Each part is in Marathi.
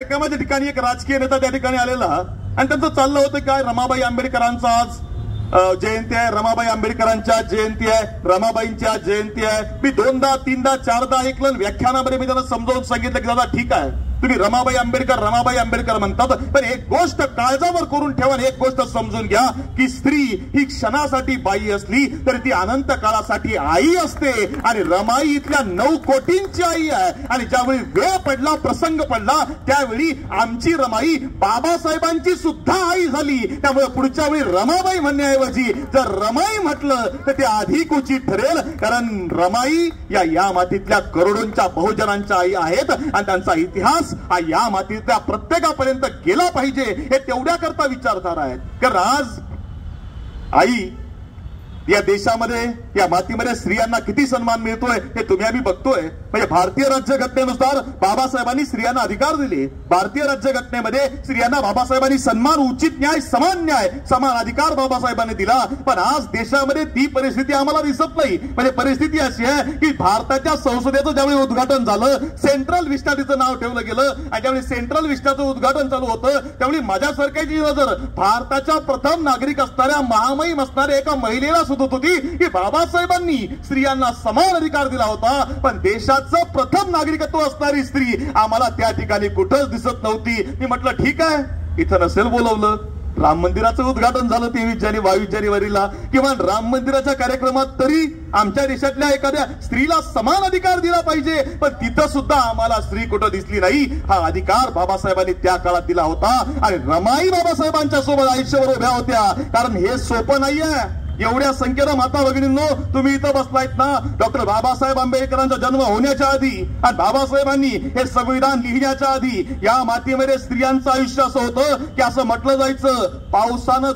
कार्यक्रमाच्या ठिकाणी एक राजकीय नेता त्या ठिकाणी आलेला आणि त्यांचं चाललं होतं काय, रमाबाई आंबेडकरांचा आज जयंती आहे, रमाबाई आंबेडकरांच्या जयंती आहे, रमाबाईंच्या जयंती आहे. मी दोनदा तीनदा चारदा ऐकलं, व्याख्यानामध्ये मी त्यांना समजावून सांगितलं की दादा ठीक आहे, तुम्ही रमाबाई आंबेडकर म्हणतात, पण एक गोष्ट काळजावर करून ठेवा, एक गोष्ट समजून घ्या की स्त्री ही क्षणासाठी बाई असली तरी ती अनंत काळासाठी आई असते. आणि रमाई इथल्या 9 कोटींची आई आहे. आणि ज्यावेळी वेळ पडला, प्रसंग पडला, त्यावेळी आमची रमाई बाबासाहेबांची सुद्धा आई झाली. त्यामुळे पुढच्या वेळी रमाबाई म्हणण्याऐवजी जर रमाई म्हटलं तर ते अधिक उचित ठरेल, कारण रमाई या मातीतल्या करोडोंच्या बहुजनांच्या आई आहेत आणि त्यांचा इतिहास या मातीतल्या प्रत्येकापर्यंत गेला पाहिजे हे तेवढ्या करता विचारधारा आहेत. कारण आज आई या देशामध्ये, या मातीमध्ये स्त्रियांना किती सन्मान मिळतोय हे तुम्ही आम्ही बघतोय. म्हणजे भारतीय राज्यघटनेनुसार बाबासाहेबांनी स्त्रियांना अधिकार दिले. भारतीय राज्यघटनेमध्ये स्त्रियांना बाबासाहेबांनी सन्मान, उचित न्याय, समान अधिकार बाबासाहेबांनी दिला. पण आज देशामध्ये ती परिस्थिती आम्हाला दिसत नाही. म्हणजे परिस्थिती अशी आहे की भारताच्या संसदेचं ज्यावेळी उद्घाटन झालं, सेंट्रल विस्टा तिचं नाव ठेवलं गेलं आणि ज्यावेळी सेंट्रल विस्टाचं उद्घाटन चालू होतं त्यावेळी माझ्यासारख्याची नजर भारताच्या प्रथम नागरिक असणाऱ्या, महामहिम असणाऱ्या एका महिलेला सुद्धा होती की बाबासाहेबांनी स्त्रियांना समान अधिकार दिला होता, पण देशाचं प्रथम नागरिकत्व असणारी स्त्री आम्हाला त्या ठिकाणी कुठंच दिसत नव्हती. मी म्हटलं ठीक आहे, इथं नसेल बोलवलं, राम मंदिराचं उद्घाटन झालं 22 जानेवारीला, किंवा राम मंदिराच्या कार्यक्रमात तरी आमच्या देशातल्या एखाद्या स्त्रीला समान अधिकार दिला पाहिजे, पण तिथं सुद्धा आम्हाला स्त्री कुठं दिसली नाही. हा अधिकार बाबासाहेबांनी त्या काळात दिला होता आणि रमाई बाबासाहेबांच्या सोबत आयुष्यावर उभ्या होत्या. कारण हे सोपं नाहीये. एवढ्या संख्येनं माता भगिनींनो, तुम्ही इथं बसलायत ना, डॉक्टर बाबासाहेब आंबेडकरांचा जन्म होण्याच्या आधी आणि बाबासाहेबांनी हे संविधान लिहिण्याच्या आधी या मातीमध्ये स्त्रियांचं आयुष्य असं होतं की असं म्हटलं जायचं, पावसानं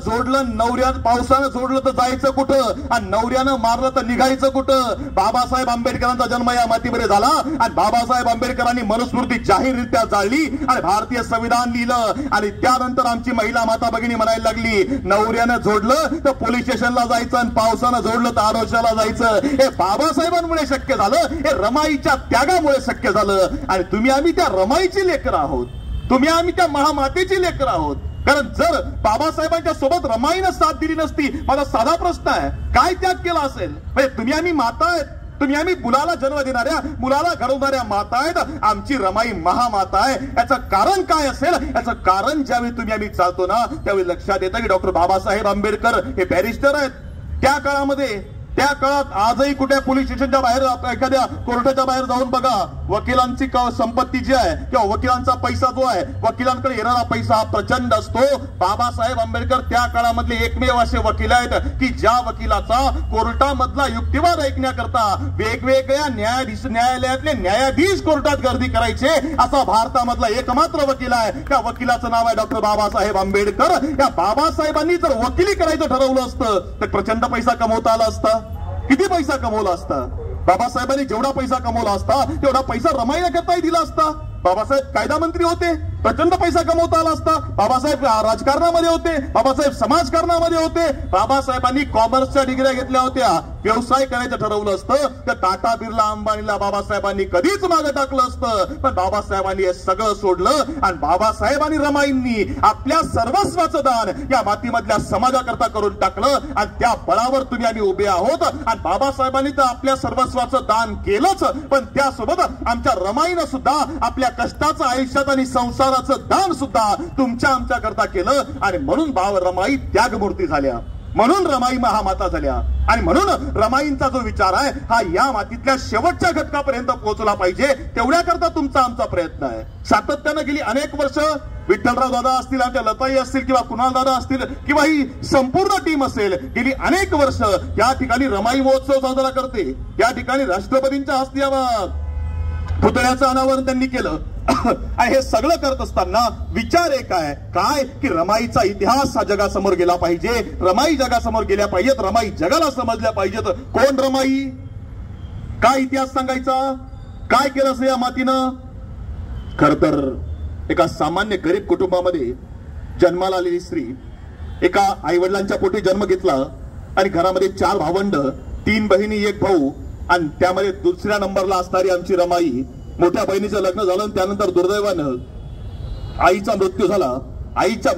जोडलं तर जायचं कुठं आणि नवऱ्यानं मारलं तर निघायचं कुठं. बाबासाहेब आंबेडकरांचा जन्म या मातीमध्ये झाला आणि बाबासाहेब आंबेडकरांनी मनुस्मृती जाहीररित्या जाळली आणि भारतीय संविधान लिहिलं. आणि त्यानंतर आमची महिला माता भगिनी म्हणायला लागली, नवऱ्यानं जोडलं तर पोलीस स्टेशनला जायचं आणि पावसानं जोडलं तर आरोग्याला जायचं. हे बाबासाहेबांमुळे शक्य झालं, हे रमाईच्या त्यागामुळे शक्य झालं. आणि तुम्ही आम्ही त्या रमाईची लेकरं आहोत, तुम्ही आम्ही त्या महामातेची लेकरं आहोत. कारण जर बाबासाहेबांच्या सोबत रमाईनं साथ दिली नसती, माझा साधा प्रश्न आहे, काय त्याग केला असेल? म्हणजे तुम्ही आम्ही माता आहेत, तुम्ही आम्ही मुलाला जन्म देणाऱ्या, मुलाला घडवणाऱ्या माता आहेत, आमची रमाई महामाता आहे. याचं कारण काय असेल? याचं कारण ज्यावेळी तुम्ही आम्ही चालतो ना, त्यावेळी लक्षात येतं की डॉक्टर बाबासाहेब आंबेडकर हे बॅरिस्टर आहेत. त्या काळात आजही कुठे पोलीस स्टेशनच्या बाहेर, एखाद्या कोर्टाच्या बाहेर जाऊन बघा, वकिलांची संपत्ती जी आहे किंवा वकिलांचा पैसा जो आहे, वकिलांकडे येणारा पैसा हा प्रचंड असतो. बाबासाहेब आंबेडकर त्या काळामधले एकमेव असे वकील आहेत की ज्या वकिलाचा कोर्टामधला युक्तिवाद ऐकण्याकरता वेगवेगळ्या न्यायालयातले न्यायाधीश कोर्टात गर्दी करायचे, असा भारतामधला एकमात्र वकील आहे. त्या वकिलाचं नाव आहे डॉक्टर बाबासाहेब आंबेडकर. या बाबासाहेबांनी जर वकिली करायचं ठरवलं असतं तर प्रचंड पैसा कमवता आला असता. किती पैसा कमवला असता? बाबासाहेबांनी जेवढा पैसा कमवला असता तेवढा पैसा रमाईला करताही दिला असता. बाबासाहेब कायदा मंत्री होते, प्रचंड पैसा कमवता आला असता. बाबासाहेब राजकारणामध्ये होते, बाबासाहेब समाजकारणामध्ये होते. बाबासाहेबांनी कॉमर्सच्या डिग्र्या घेतल्या होत्या. व्यवसाय करायचं ठरवलं असतं तर टाटा, बिर्ला, अंबानीला बाबासाहेबांनी कधीच मागे टाकलं असतं. पण बाबासाहेबांनी हे सगळं सोडलं आणि बाबासाहेब आणि रमाईंनी आपल्या सर्वस्वाचं दान या मातीमधल्या समाजाकरता करून टाकलं आणि त्या बळावर तुम्ही आम्ही उभे आहोत. आणि बाबासाहेबांनी तर आपल्या सर्वस्वाचं दान केलंच, पण त्यासोबत आमच्या रमाईनं सुद्धा आपल्या कष्टाचं आयुष्यात आणि संसाराचं दान सुद्धा तुमच्या आमच्या करता केलं. आणि म्हणून रमाई त्यागमूर्ती झाल्या, म्हणून रमाई महामाता झाल्या. आणि म्हणून रमाईंचा जो विचार आहे हा या मातीतल्या शेवटच्या घटकापर्यंत पोहोचला पाहिजे, तेवढ्या करता तुमचा आमचा प्रयत्न आहे. सातत्यानं गेली अनेक वर्ष विठ्ठलराव दादा असतील, आमच्या लताई असतील किंवा कुणाल दादा असतील किंवा ही संपूर्ण टीम असेल, गेली अनेक वर्ष या ठिकाणी रमाई महोत्सव साजरा करते. या ठिकाणी राष्ट्रपतींच्या हस्ते पुतळ्याचं अनावरण त्यांनी केलं. आणि हे सगळं करत असताना विचार एक आहे काय की रमाईचा इतिहास हा जगासमोर गेला पाहिजे, रमाई जगासमोर गेल्या पाहिजेत, रमाई जगाला समजल्या पाहिजेत. कोण रमाई, काय इतिहास सांगायचा, काय केलं असं या मातीनं? खर तर एका सामान्य गरीब कुटुंबामध्ये जन्माला आलेली स्त्री, एका आई वडिलांच्या पोटी जन्म घेतला आणि घरामध्ये 4 भावंड, 3 बहिणी, 1 भाऊ आणि त्यामध्ये दुसऱ्या नंबरला असणारी आमची रमाई. मोठ्या बहिणीचं लग्न झालं त्यानंतर दुर्दैवानं आईचा मृत्यू झाला. आईच्या